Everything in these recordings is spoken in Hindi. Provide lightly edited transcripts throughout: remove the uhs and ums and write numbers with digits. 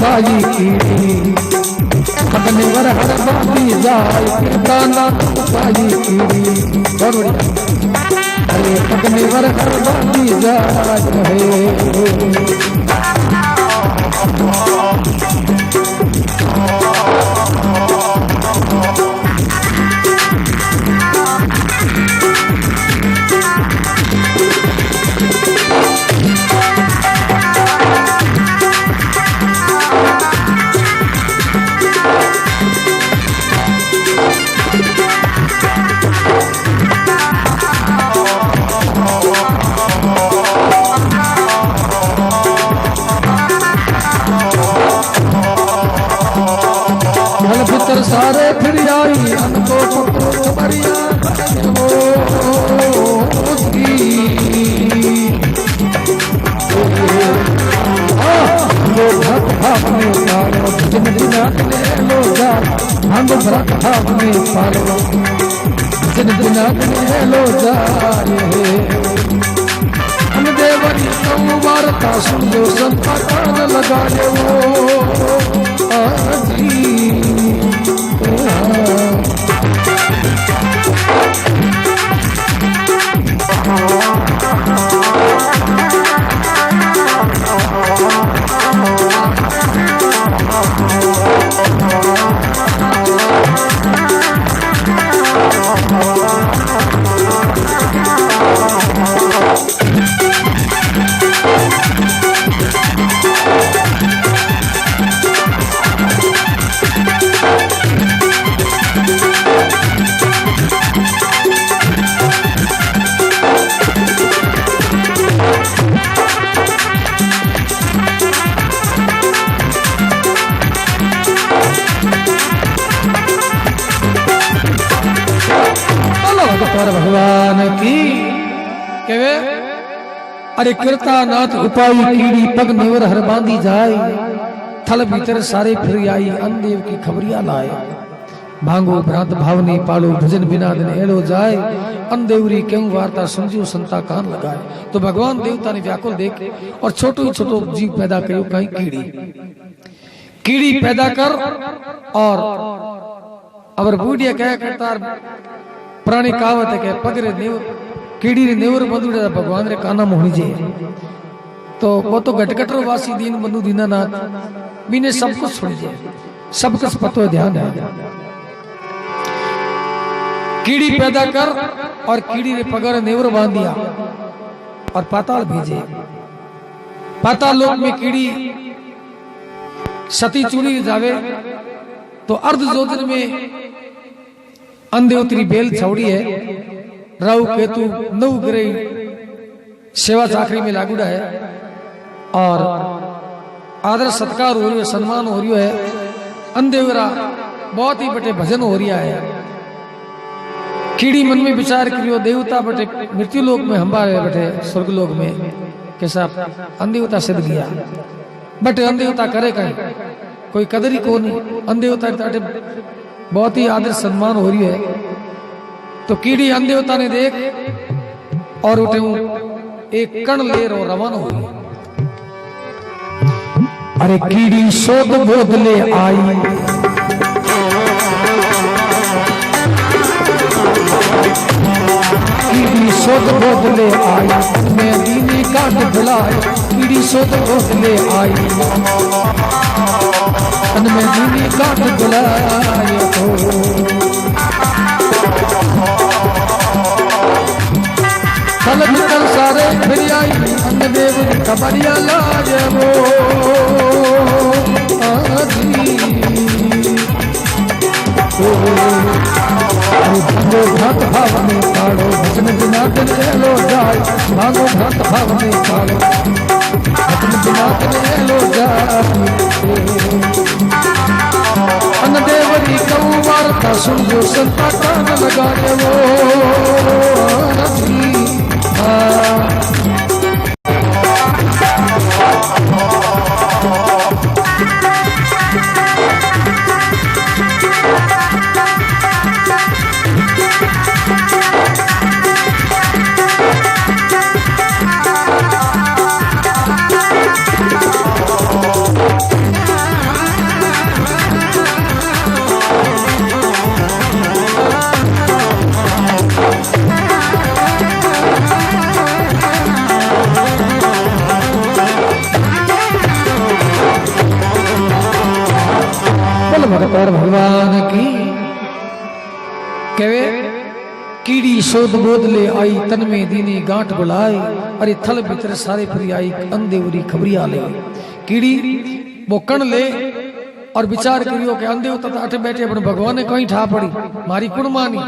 उपाई कीड़ी पगने वर हर बांधी जाय कीर्तनाथ उपाई कीड़ी अरे पगने वर हर बांधी जाय है सारे फिर आई हमको पकड़ो बढ़िया भक्त भाव में पालो जिन दिनात ले लो जा हम भक्त भाव में पालो जिन दिनात ले लो जा हम देवरी तो वार्ता सुन लो संता कान लगा ले वो आजी भगवान की केवे अरे कीर्तनाथ उपाई कीड़ी पग नेवर हर बांधी जाए थल भीतर सारे फिर आई अनदेव की खबरिया लाए भांगो भ्रांत भावनी पालो भजन बिना दिन एड़ो जाए अनदेवरी क्यों वार्ता समझो संता कान लगाए। तो भगवान देवता ने व्याकुल देख और छोटो छोटो जीव पैदा करो कहीं कीड़ी पैदा कर और अबर बूढ़िया कह करता पुरानी कहावत है कि पगरे नेवर कीड़ी रे नेवर बंधुड़े भगवान रे काना मोहनी जे तो वो तो घटकटरो वासी दीन बंधु दीनानाथ बिने सब कुछ सुन जे सब कुछ पतो ध्यान है। कीड़ी पैदा कर और कीड़ी रे पगर नेवर बांध दिया और पाताल भेजे। पाताल लोक में कीड़ी सती चूड़ी जावे तो अर्ध जोधन में अंधेवतरी बेल छवड़ी है राहु केतु नव ग्रह सेवा चाकरी में लागूड़ा है और आदर सत्कार हो रही है सम्मान हो रही है। अंधेवरा बहुत ही बटे भजन हो रहा है। कीड़ी मन में विचार करियो देवता बटे मृत्यु लोक में हमारे बटे स्वर्ग लोक में कैसा अंधेवता सिद्ध गया बटे अंधेवता करे कहीं कोई कदर ही को नहीं। अंधेवता बहुत ही आदर सम्मान हो रही है। तो कीड़ी अंधेवता ने देख और उठे एक कण ले रो रवाना हो गई। अरे कीड़ी सोध बोध ले आई कीड़ी सोध बोध ले आई मैं दीनी काट बुलाए कीड़ी सोध बोध ले आई में दीनी काट बुलाए तो चल निकल सारे फिर आई अन्नदेव खबरिया लाए वो भक्त भाव में पाड़ो भजन बिना दिन लो जाए भागो भक्त भाव में पाड़ो भजन बिना दिन लो जाए। अन्नदेवरी कऊ वार्ता सुन जो संता कान लगा वो कहे कीड़ी शोध बोध ले आई तन में दीनी गांठ बुलाई, अरे थल भीतर सारे फिर आई अंधे उरी खबरिया ले। कीड़ी वो कण ले और विचार करियो के अंधे उतर अठ बैठे अपने भगवान ने कहीं ठा पड़ी मारी कुण मानी,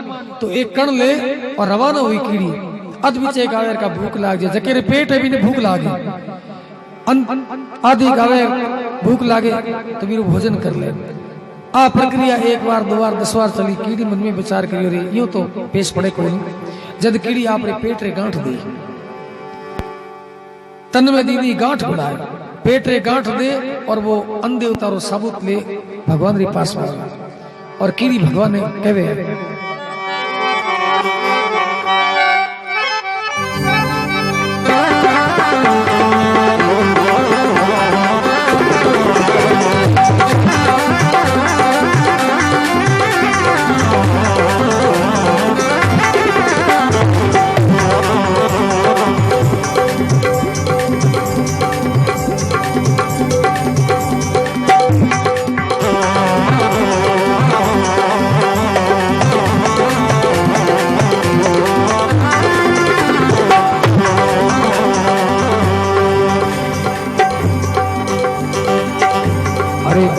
तो एक कण ले और रवाना हुई कीड़ी। अध बीचे गावेर का भूख लाग जाए, जकेरे पेट है भी ने भूख लागे, आधी गावे भूख लागे तो भी भोजन कर ले। आ प्रक्रिया एक बार दो बार 10 बार चली। कीड़ी मन में विचार करियो रे यो तो पेश पड़े कोई नहीं। जद कीड़ी आपरे पेट रे गांठ दे, तन में दीदी गांठ बुलाए, पेट रे गांठ दे और वो अंधे उतारो साबुत ले भगवान रे पास में। और कीड़ी भगवान ने कहे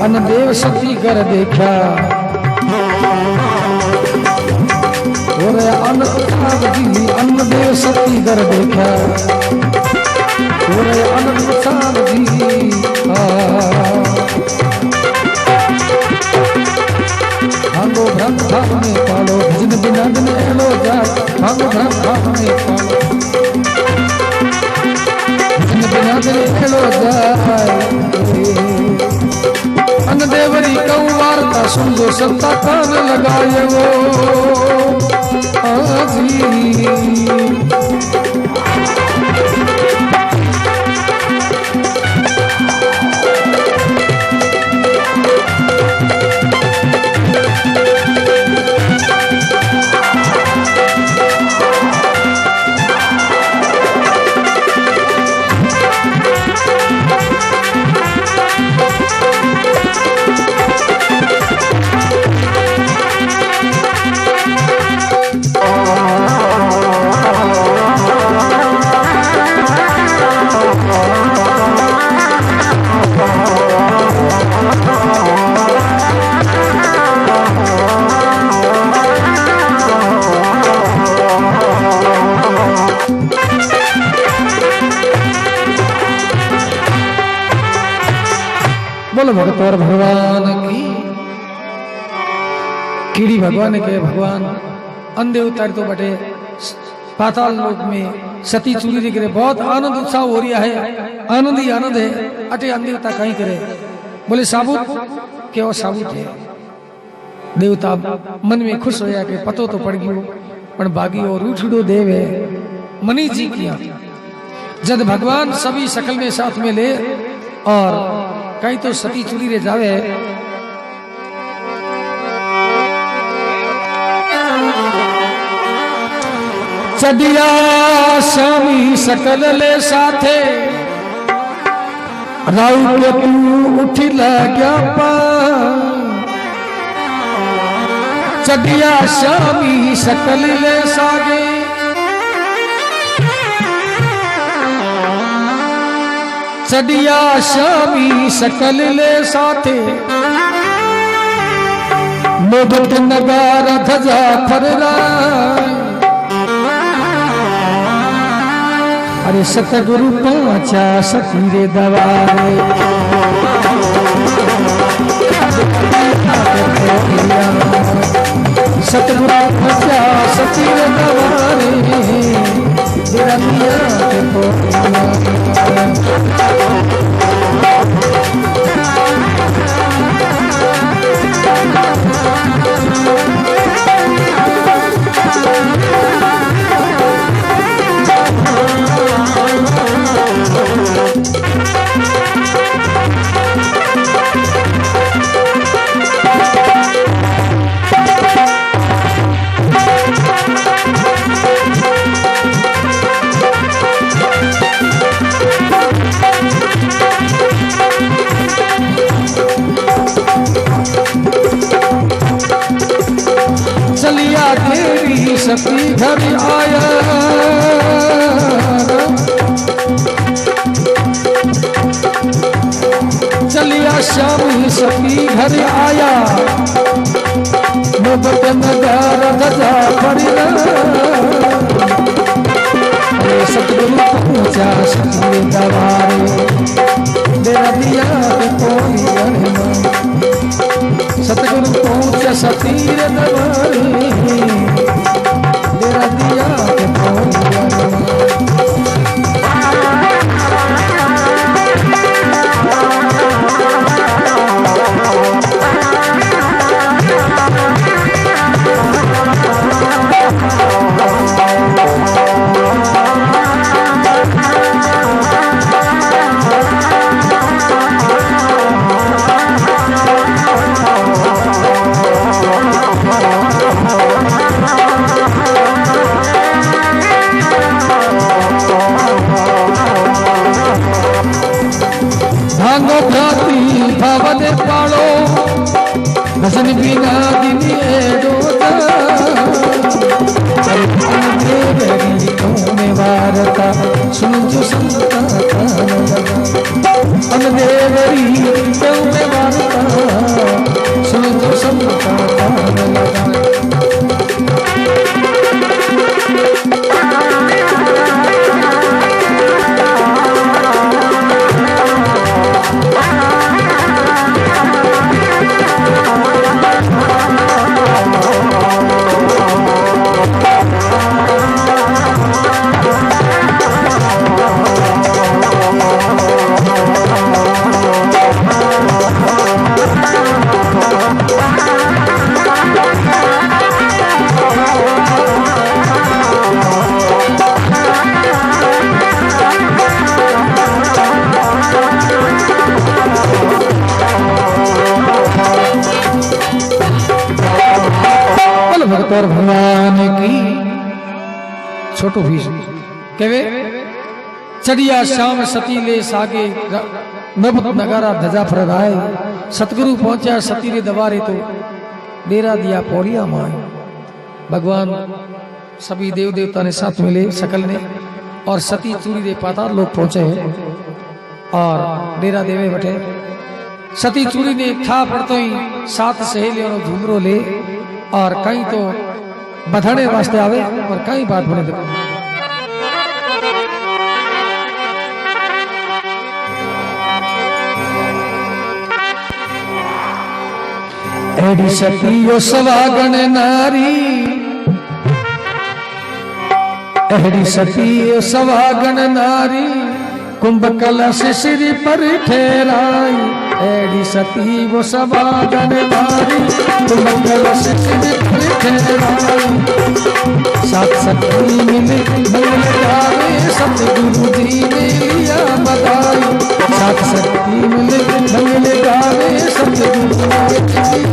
अन्नदेव सती कर देखा और अन्नदेव सती कर देखा और अन्नदेव जी भांगो भ्रम भाव में पालो भजन बिना दिन एलो जाए, भांगो भ्रम भाव में पालो भजन बिना दिन एलो जाए। अन्नदेवरी कहूँ वार्ता सुन जो सबका कान लगाए वो आजी। बोलो भगत और भगवान की। कीड़ी भगवान ने कहे भगवान अंधे उतार तो बटे पाताल लोक में सती चूरी करे, बहुत आनंद उत्साह हो रहा है, आनंद ही आनंद है। अटे अंधे उतार कहीं करे, बोले साबुत के वो साबुत है। देवता मन में खुश होया के पतो तो पड़ गयो पण बागी और रूठड़ो देव है मनी जी किया। जब भगवान सभी सकल ने साथ में ले और कहीं तो सती चूरी रे जावे, चढ़िया स्वामी सकल ले साथे राउ के तू उठ लग्या पा। चढ़िया स्वामी सकल ले सागे चढ़िया स्वामी सकल ले साथे मोदक नगारा धजा फरराय। अरे सतगुरु पाचा सती रे दवारे सतगुरु पाचा सती रे दवारे तेरा मिया के पोतिया। पहुंचा सती दवारे डेरा दिया के कोई अरमान सतगुरु पहुंचा सती दवारे डेरा दिया के कोई अरमान भांगो भाती भवन पालो भजन बिना दिन डोता देवरी में वारता सुन जो संता कान देवरी में वारता सुन जो संता कान लगा भगतर भगवान की छोटो भी कहे चढ़िया श्याम सती ले सागे नभ नगारा ध्वजा फहराए सतगुरु पहुंचा सती रे दवारे तो डेरा दिया पौड़िया माए भगवान सभी देव देवता ने साथ मिले सकल ने और सती चूड़ी रे पाताल लोग पहुंचे हैं और डेरा देवे बैठे सती चूड़ी ने खा पड़तो ही सात सहेलियों झूमरो ले और कहीं तो बधाने वास्ते आवे और कहीं बात बने दो एडी सतियो सवागण नारी एडी सतियो सवागण नारी कुंभ कलश सिर पर ठहराई एडी सती वो सवागण नारी कुंभ कलश सिर पर ठहराई सात सती मिले मंगल गावे सतगुरु जी ने लिया बधाई सात सती मिले मंगल गावे सतगुरु ने लिया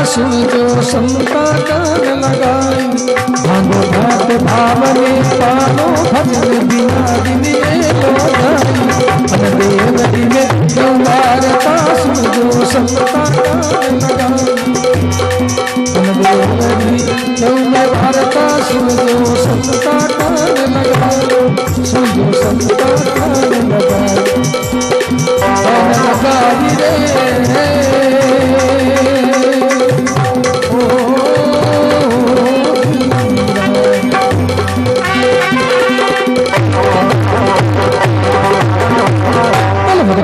सुन जो संता कान लगाई भांगो भात भावने पालो भजन बिना दिन लो जाई देवरी में गौवारता सुन जो संता कान लगाई देवरी गौवारता सुन जो संता कान लगाई सुन जो संता कान लगाई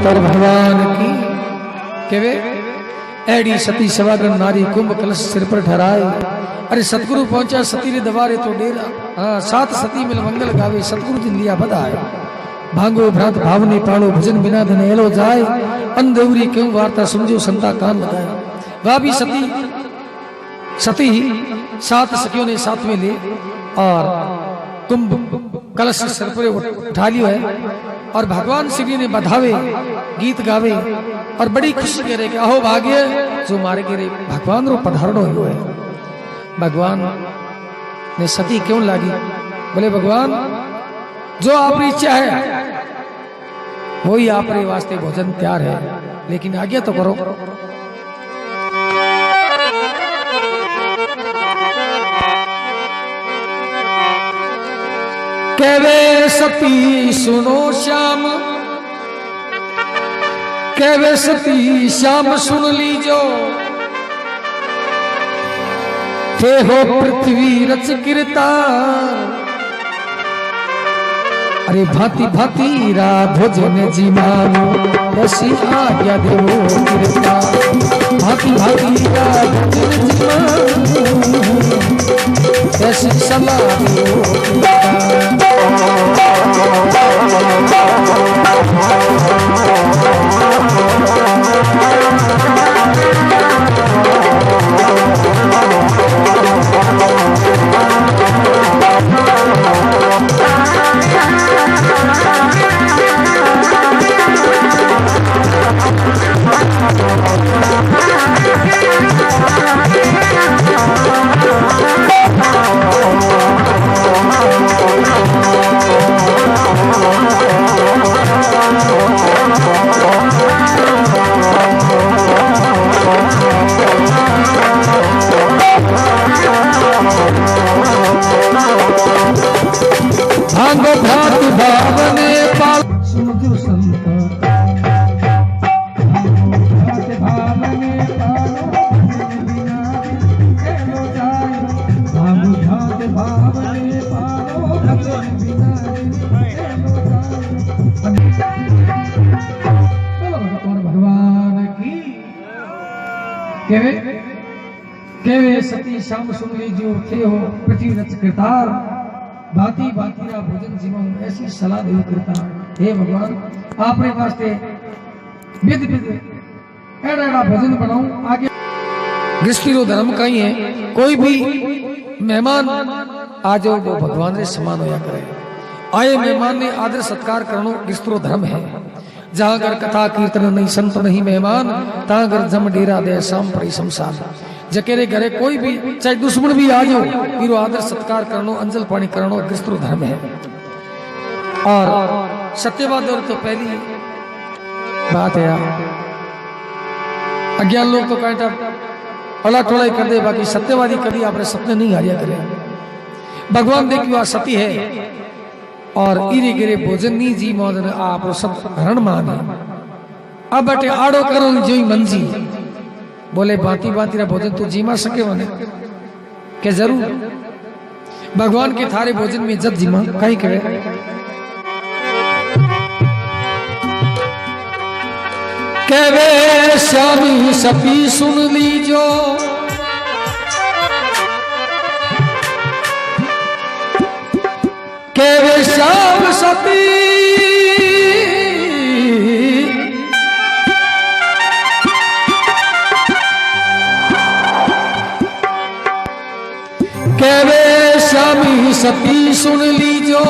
रे भगवान की केवे एडी सती सवागण नारी कुंभ कलश सिर पर ठहराए अरे सतगुरु पहुंचा सती रे दवारे तो डेरा हाँ सात सती मिल मंगल गावे सतगुरु दिन लिया बधाए भांगो भ्रात भावने पालो भजन बिना धन एलो जाए अंधेवरी क्यों वार्ता समझो संता कान लगाए वह भी सती सात सखियों ने साथ में ले और कुंभ कलश सिर पर उठा लियो है और भगवान श्री ने बधावे गीत गावे और बड़ी खुशी कह रहे कि अहो भाग्य जो मारे गिरे भगवान रो पधारणो हुआ है भगवान ने सती क्यों लागी? बोले भगवान जो आपकी इच्छा है वही आपके वास्ते भोजन तैयार है, लेकिन आज्ञा तो करो। कहवे सती सुनो श्याम, कहवे सती श्याम सुन लीजो, थे हो पृथ्वी रच कीर्तान। अरे भांति भांति रा भोजन जीमानो, ऐसी आज्ञा देवो कीर्तान। भांति भांति रा भोजन जीमानो, ऐसी सलाह देवो कीर्तान। केवे सती श्याम सुन लीजियो, थे हो पृथ्वी रच कीर्तार। भांति भांति रा भोजन जीवन, ऐसी सलाह देव कीर्तार। हे भगवान आपने वास्ते विध विध एड़ा एड़ा भोजन बनाऊं। आगे गृहस्थी रो धर्म कहीं है, कोई भी मेहमान आ जाओ वो भगवान रे समान होया करे। आए मेहमान ने आदर सत्कार करनो गृहस्थी रो धर्म है। जहां अगर कथा कीर्तन नहीं संत नहीं मेहमान, तहां अगर जम डेरा दे शाम परी शमशान। जकेरे घरे कोई भी चाहे दुश्मन भी आ जाओ, पीरो आदर सत्कार करनो अंजल पानी करनो गृहस्थी धर्म है। और सत्यवाद तो पहली बात है यार, अज्ञान लोग तो कहता अला टोला कर दे, बाकी सत्यवादी कभी आपने सपने नहीं हारिया करे। भगवान देखियो सती है और इरे गिरे भोजन नहीं जी मौजन आप सब हरण मान है। अब बटे आड़ो करो जो ही मंजी। बोले भांति भांति रा भोजन तू जीमा सके वने के जरूर भगवान के थारे भोजन में जब जीमा कहीं करे। कहवे श्यामी सती सुन लीजो, कहवे श्याम सती कहवे श्यामी सती सुन लीजो,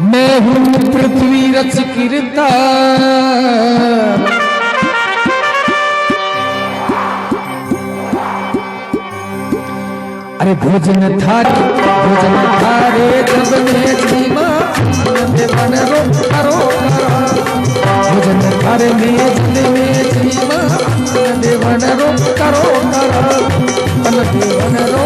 मैं हूं पृथ्वी रच कीर्तार। अरे भोजन थारे जब में जीमा बन रो करो, भोजन थारे में जीमा देवन रो करो बन देवन रो।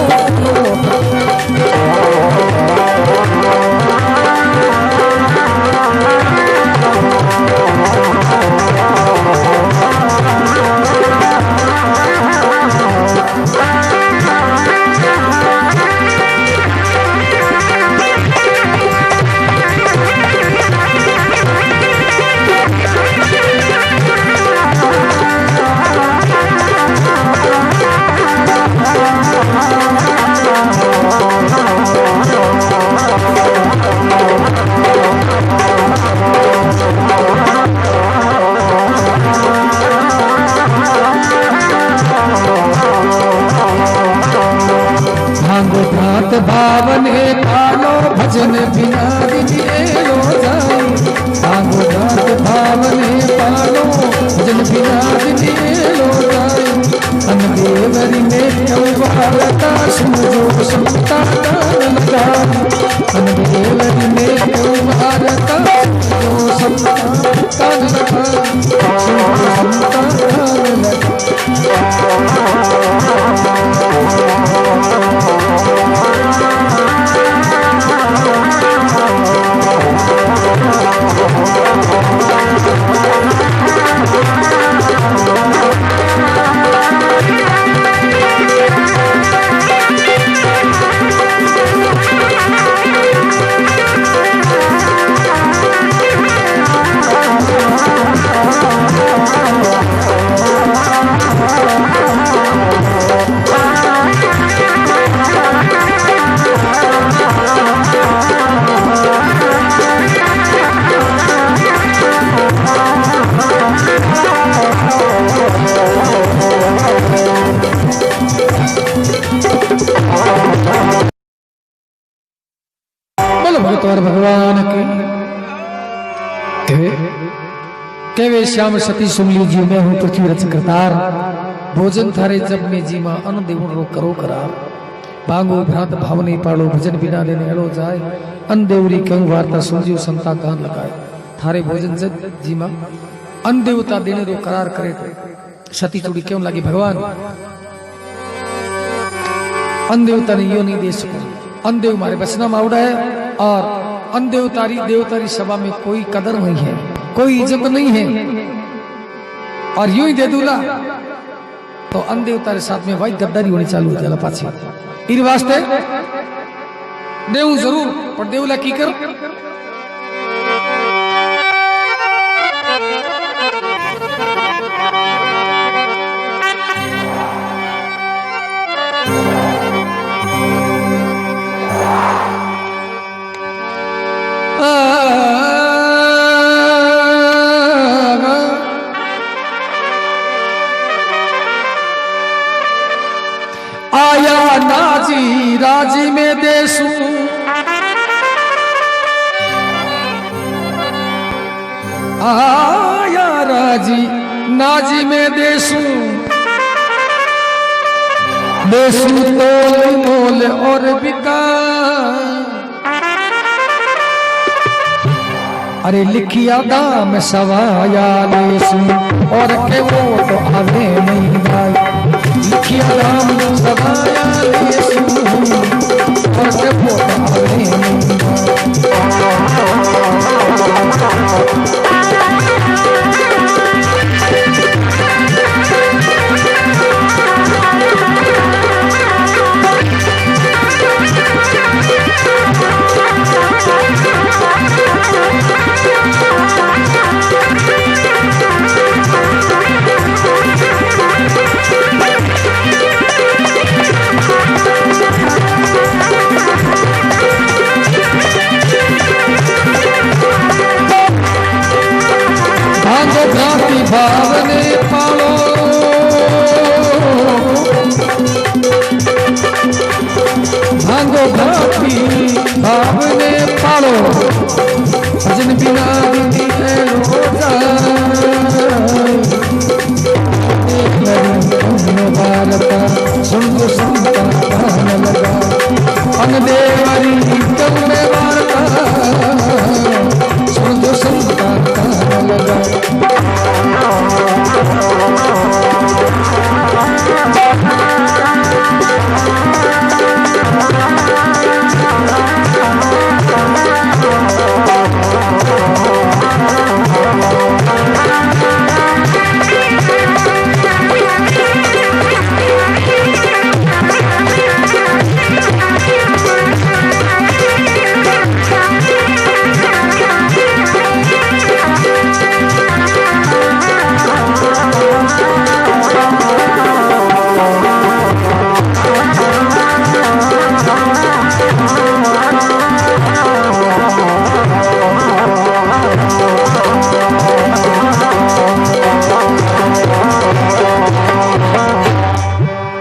भावने पालो भजन बिना दिलो जाई। भागो भावने पालो भजन बिना दिलो जाई। अनदेवरी में क्यों भारता समझो समता कान लगाई अनदेवरी में क्यों भारता समझो समता कान लगाई समता कान भगवान के श्याम सती सुमली जी में हूँ पृथ्वी रच करतार भोजन थारे जब में जी मां अन्न देवण रो करो करार भांगो भ्रात भावने पालो भजन बिना देने हेलो जाए अन्न देवरी क्यों वार्ता सुनजियो संता कान लगाए थारे भोजन जब जी मां अन्न देवता देने रो करार करे तो सती चूड़ी क्यों लगी भगवान अन्न देवता ने यो नहीं दे सको अन्न देव मारे बचना मावड़ा है और अन्न देवतारी सभा में कोई कदर नहीं है कोई इज्जत नहीं है और यूं ही दे दूला तो अन्न देवतारी साथ में भाई गद्दारी होनी चालू हो जाला पाछी इन वास्ते देव जरूर पर देवला की कर आया नाजी राजी में देसू आया राजी नाजी में देसू देसू तोल मोल और बिका अरे लिखिया दाम सवाया लेसू और के वो तो आवे नहीं भाई लिखिया दाम सवाया लेसू और के वो तो आवे नहीं भावने पालो भांगो भाती भावने पालो भजन बिना भारता सुनो संता कान लगा अन्न देवरी तुमने वार्ता सुनो संता कान लगा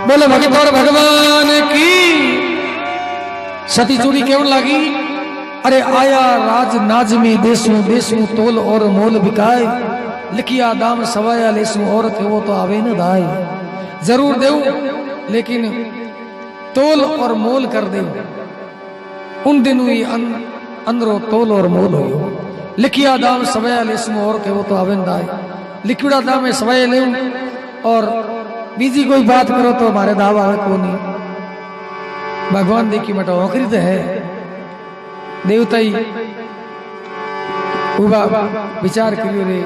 बोले भगत और भगवान की सती चूड़ी केवल लगी अरे आया राज नाज में देसू देसू तोल और मोल बिकाए लिखिया दाम सवाया लेसू औरत वो तो आवे न दाए जरूर देऊ, लेकिन तोल और मोल कर दे। उन दिनों ही अंदरो तोल और मोल हो। लिखिया दाम सवयल इसम और के वो तो आवेंदा है। लिखिड़ा दाम में सवय ले और बीजी कोई बात करो तो हमारे दावा है को नहीं। भगवान देखी मटा औखरी तो है देवता ही उबा विचार करियो रे।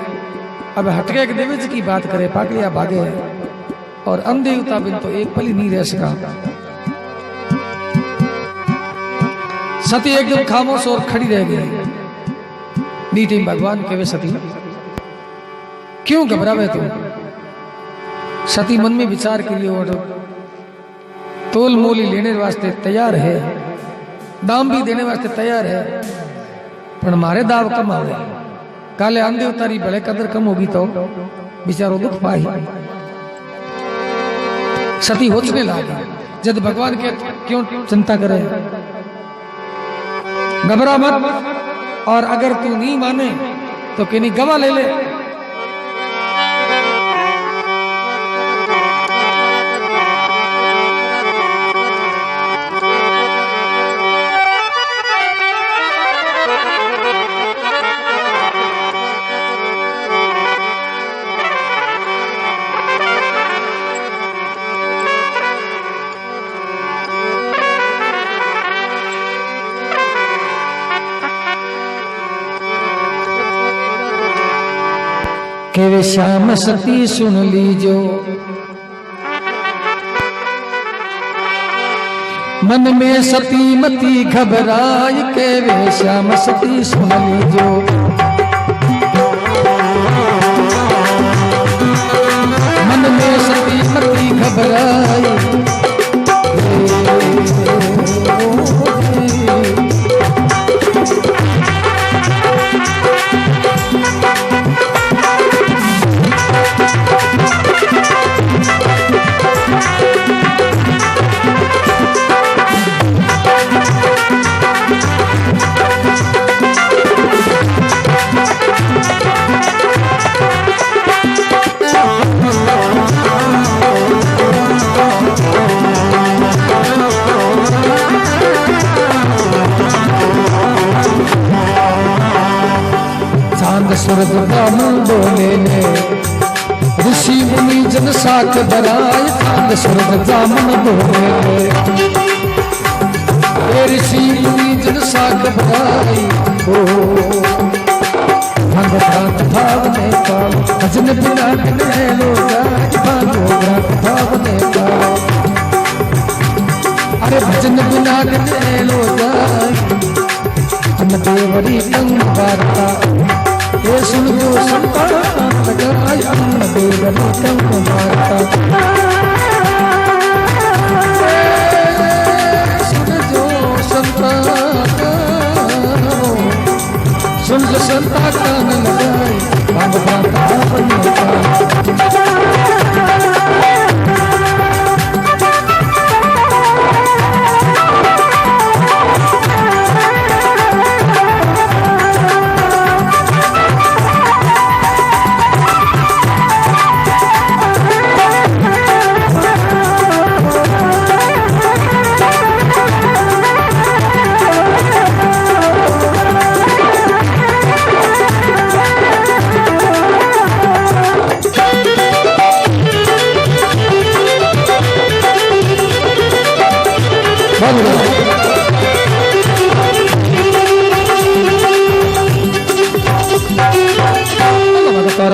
अब हटके के देवज की बात करे पाकड़िया भागे है और अनदेवता बिन तो एक पल ही नहीं रह सका। सती एकदम खामोश और खड़ी रह गई। नीति भगवान के वे सती क्यों घबरावे तू? सती मन में विचार करिए और तोल मोली लेने वास्ते तैयार है, दाम भी देने वास्ते तैयार है, पर हमारे दाव कम आ गए। काले आंधे उतारी भले कदर कम होगी तो बेचारो दुख पाई। सती होचने लगी। जब भगवान के क्यों चिंता करे, घबरा मत, और अगर तू नहीं माने तो किन्हीं गवाह ले ले। के वे श्याम सती सुन लीजो, मन में सती मती घबराय। के वे श्याम सती सुन लीजो, मन में सती मती घबराय। सूरज बामन बोले ने ऋषि मुनि जन साख बराय। चांद सूरज बामन बोले ने ऋषि मुनि जन साख बराय। ओ भांगो भ्रांत भावने पाओ, भजन बिना किने लो जाय। भांगो भ्रांत भावने पाओ, अरे भजन बिना किने लो जाय। हम देवरी तंग वार्ता ये सुन जो संतान लगाय। अन्न देवरी तंग वार्ता सुन जो संतान, सुन जो संतान लगाय। भांग भांग भावने का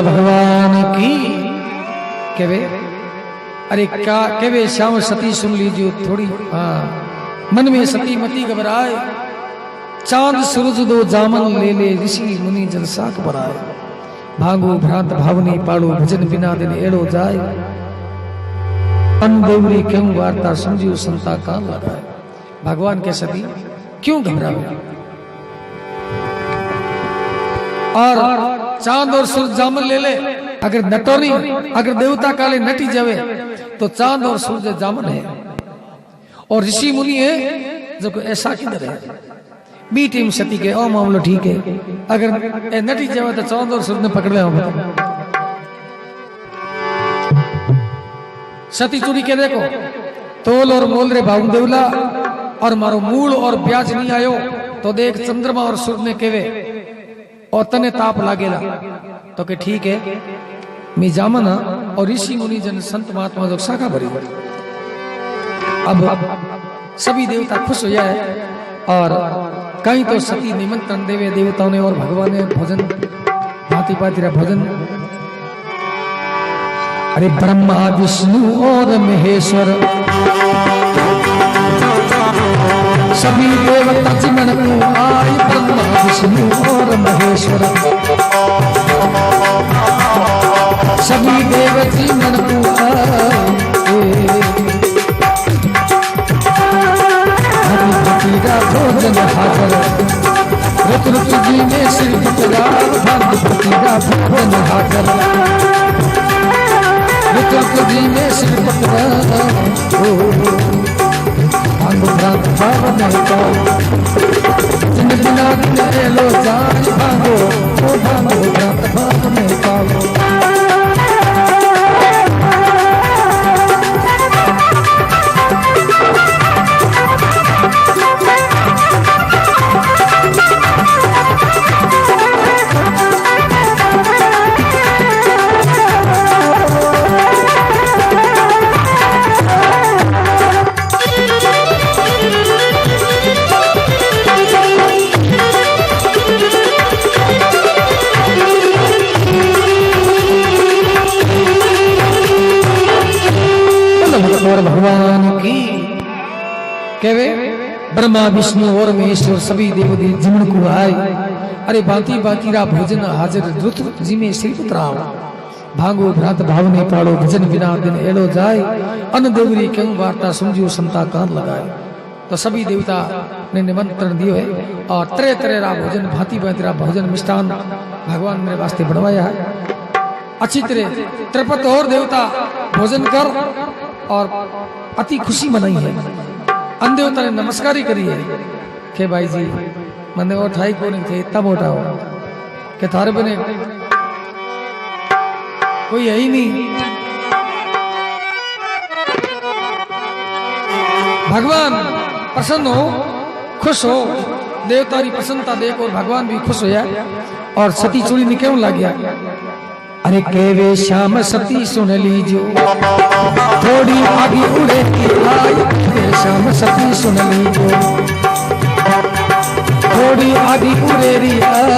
भगवान की। केवे अरे का केवे श्याम सती सुन लीजिए थोड़ी। हाँ, मन में सती मती घबराए। चांद सूरज दो जामन ले ले, ऋषि मुनि जन साख बराए। भांगो भ्रांत भावनी पाड़ो, भजन बिना दिन एड़ो जाए। अनदेवरी क्यों वार्ता समझियो संता कान लगाए। भगवान के सती क्यों घबराए? और चांद और सूरज जामन ले ले, अगर नटोरी अगर देवता काले नटी जावे तो चांद और सूरज जामन है, और ऋषि मुनि है जो ऐसा किधर है। बी टीम सती के ओ मामलो ठीक है, अगर नटी जावे तो चांद और सूरज ने पकड़ ले। सती चूड़ी के देखो तोल और मोल रे भाऊ देवला और मारो मूल और ब्याज नहीं आयो तो देख चंद्रमा और सूर्य ने केवे और तने ताप लागेला तो के ठीक है मी जामना और ऋषि मुनि जन संत महात्मा जो शाखा भरी अब सभी देवता खुश हो जाए और कहीं तो सती निमंत्रण देवे देवताओं ने और भगवान ने भोजन भांति भांति भोजन। अरे ब्रह्मा विष्णु और महेश्वर सभी देवता चिमन को आए ब्रह्मा विष्णु और महेश्वर सभी देवती मन को आए भक्ति का भोजन हाजर रुक रुक जी में सिर झुकला भक्ति का भोजन हाजर रुक रुक जी में सिर झुकला भांग भ्रांत भाव नहीं पाओ जिन बिना दिन लो जान भागो ओ भांगो भ्रांत भाव नहीं पाओ। भगवान की केवे ब्रह्मा विष्णु और महेश्वर सभी देवदी जीवन को आए। अरे बाती बाती रा भोजन हाजिर द्रुत जी में श्री पुत्राओ भांगो भ्रात भावने पाड़ो भजन बिना दिन एलो जाए अन्न देवरी क्यों वार्ता समझो संता कान लगाए। तो सभी देवता ने निमंत्रण दियो है और तरह तरह रा भोजन भांति भांति रा भोजन मिष्टान भगवान मेरे वास्ते बनवाया है। अच्छी तरह त्रिपत और देवता भोजन कर और अति खुशी मनाई है। अन देवता ने नमस्कार ही करी है के भाई जी मैंने और ठाई को नहीं थे इतना मोटा हो के थारे बने कोई है ही नहीं। भगवान प्रसन्न हो खुश हो देवता की प्रसन्नता देख और भगवान भी खुश हो जाए और सती चूड़ी ने क्यों लग गया। अरे केवे श्याम सती सुन लीजो थोड़ी आगे उड़े की आई श्याम सती सुन लीजो थोड़ी आगे उड़े री आई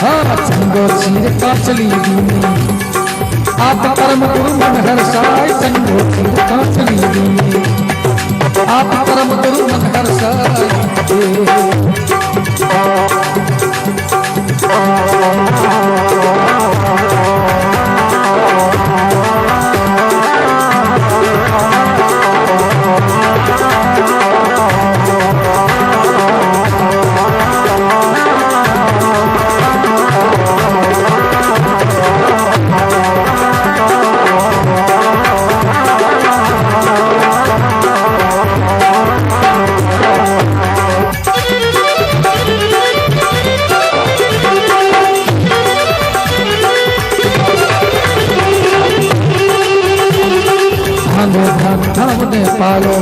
हाँ चंगो चीर का चली दीनी आप परम गुरु मन हर्षाय चंगो चीर का चली दीनी आप परम गुरु मन हर्षाय। पालो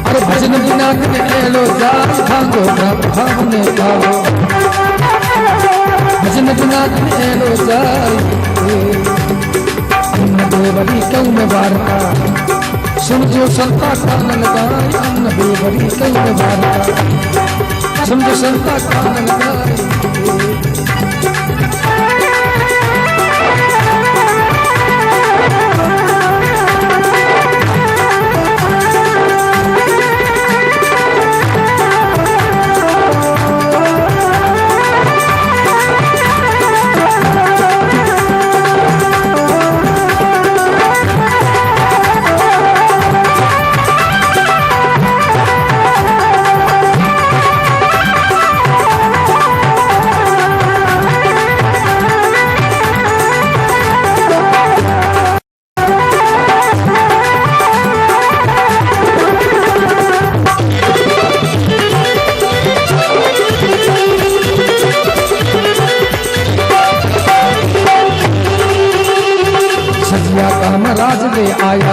अरे भजन बिना लो जान भांगो भावने पालो भजन बिना लो जाए अन्न देवरी क्यों में वार्ता सुन जो संता कान लगाए अन्न देवरी क्यों में वार्ता सुन जो संता कान लगाए।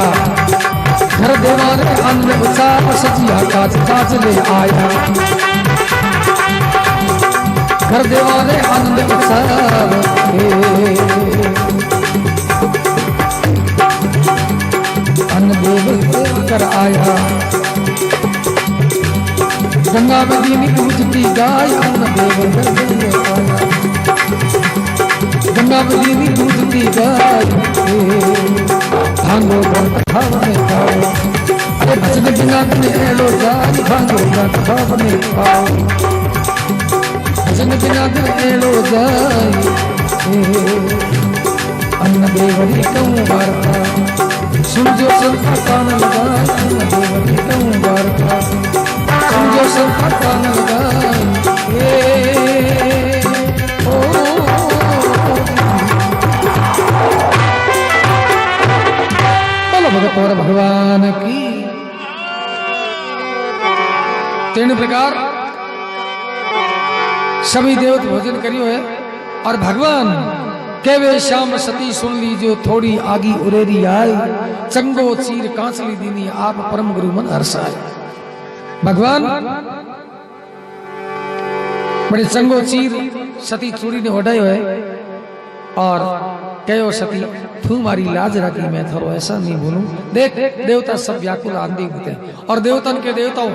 घर देवारे आनंद उत्साह सजिया काज काज ले आया घर देवारे आनंद उत्साह अन्न देव कर आया गंगा बदीनी पूजती गाय अन्न देव कर आया गंगा बदीनी पूजती गाय भांगो भावने पाओ अरे भजन बिना में एलो जाय भांगो भावने पाओ भजन बिना में एलो जाय अन्न देवरी कहूँ वार्ता सुन जो संता कान लगाए अन्न देवरी कहूँ वार्ता सुन जो संता कान लगाए भगत भगवान की तीन प्रकार सभी देवता भोजन करियो है और भगवान केवे श्याम सती सुन लीजियो थोड़ी आगी उरेरी आई चंगो चीर कांचली दीनी आप परम गुरु मन हर्षाए भगवान बड़े चंगो चीर सती चूड़ी ने ओढ़ायो है और कहो सती तू मारी लाज रखी मैं थोड़ा ऐसा नहीं बोलूं देख देवता सब व्याकुल आंधी होते और देवतन के देवताओं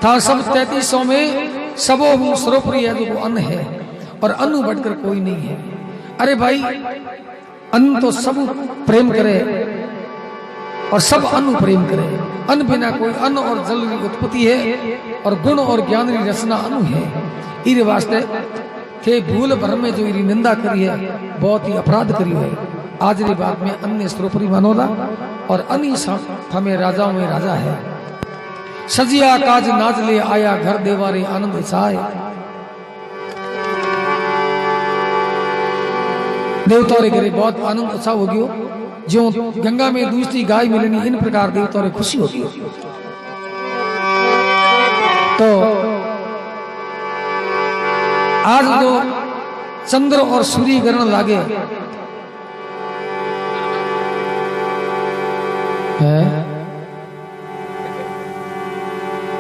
था सब 3300 में सबो हूँ सर्वोपरि है जो अन्न है और अन्न बढ़कर कोई नहीं है अरे भाई अन्न तो सब प्रेम करे और सब अन्न प्रेम करे अन्न बिना कोई अन्न और जल की उत्पत्ति है और गुण और ज्ञान की रचना अनु है इस वास्ते थे भूल भर में जो इरी निंदा करी है बहुत ही अपराध करी है आज री बात में अन्य सर्वोपरि मनोला और अन्य हमें राजाओं में राजा है सजिया काज नाज ले आया घर देवारे आनंद छाए देवताओं के बहुत आनंद उत्साह हो गयो जो गंगा में दूसरी गाय मिलनी इन प्रकार देवताओं खुशी होगी तो आज जो चंद्र और सूर्य ग्रहण लागे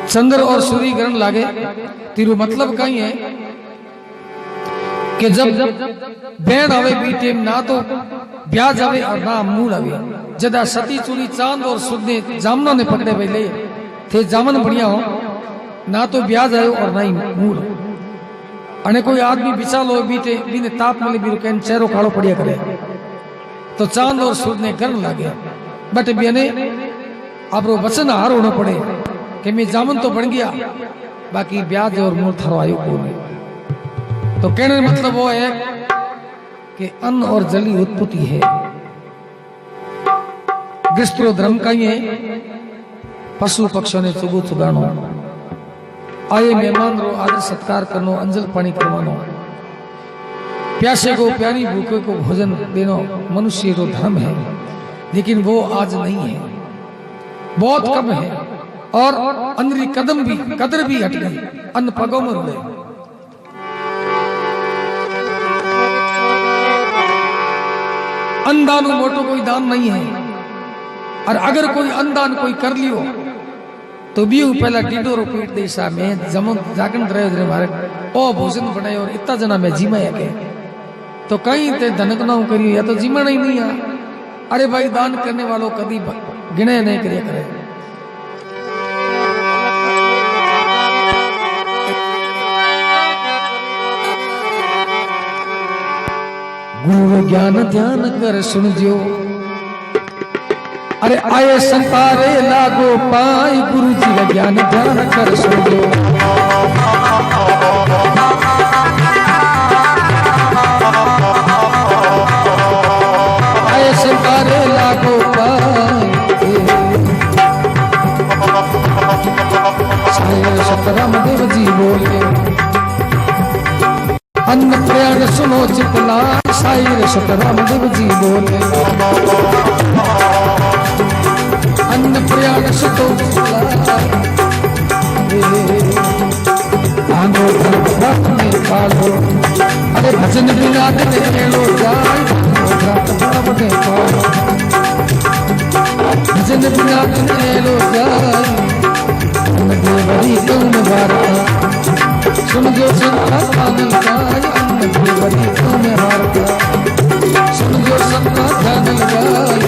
चंद्र और सूर्य ग्रहण लागे तेरू मतलब कहीं है कि जब बैन आवे बीते ना तो ब्याज आवे और ना मूल आवे जदा सती चूड़ी चांद और सुदने जामना ने पकड़े पहले थे जामन बढ़िया हो ना तो ब्याज आयो और ना ही मूल अने कोई आदमी बिचाल हो बीते बीने ताप मिले बीरो कहन चेहरो कालो पड़िया करे तो चांद और सूरज ने गर्म लागे बट बेने आपरो वचन हार होना पड़े कि मैं जामन तो बन गया बाकी ब्याज और मूल थारो आयो को नहीं तो कहने मतलब वो है कि अन्न और जल की उत्पत्ति है गृहस्थो धर्म का ही है पशु पक्षों ने चुगो चुगानो आए मेहमान रो आदर सत्कार करनो अंजल पानी करवानो प्यासे को प्यारी भूखे को भोजन देनो मनुष्य रो धर्म है लेकिन वो आज नहीं है बहुत कम है और अंदरी कदर भी हट गई अन्न पगों में रुले अन्नदान मोटो कोई दान नहीं है और अगर कोई अन्नदान कोई कर लियो तो भी पहला डीडो रो पीट देसा में जमन जागन रहे रे मारे ओ भोजन बनाए और इतना जना में जीमा है के तो कहीं ते धनक ना करियो या तो जीमा नहीं नहीं है अरे भाई दान करने वालों कभी गिने नहीं करे करे गुरु ज्ञान ध्यान कर सुन जो अरे आए संतारे लागो पाई गुरु जी का ज्ञान ध्यान कर सुन जो आए संतारे लागो पाई साये सतराम देव जी बोले अन्न प्रयाण सुनो चितला साई सतराम देव जी बोले अन्न प्रयाण सुतो आनो धर्म में पालो अरे भजन बिना दिन एलो जाय धर्म में पालो भजन बिना दिन एलो जाय अन्न देवरी कौन वार्ता सुन जो संता ध्यान लगाय अन्न देवरी कौन हारता सुन जो संता ध्यान लगाय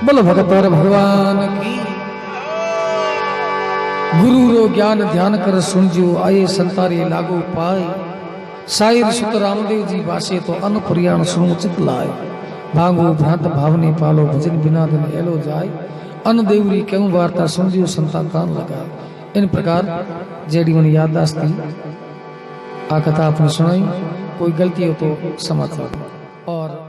बोलो भगत और भगवान की। गुरु रो ज्ञान ध्यान कर सुनजो आए संतारे लागू पाए साहिर सुत रामदेव जी वासे तो अन पुरियाण सुनो चित लाए भांगो भ्रांत भावने पालो भजन बिना दिन एलो जाए अन देवरी क्यों वार्ता सुनजो संता कान लगाए। इन प्रकार जेडी मन याददाश्त थी आ कथा आपने सुनाई, कोई गलती हो तो समाचार और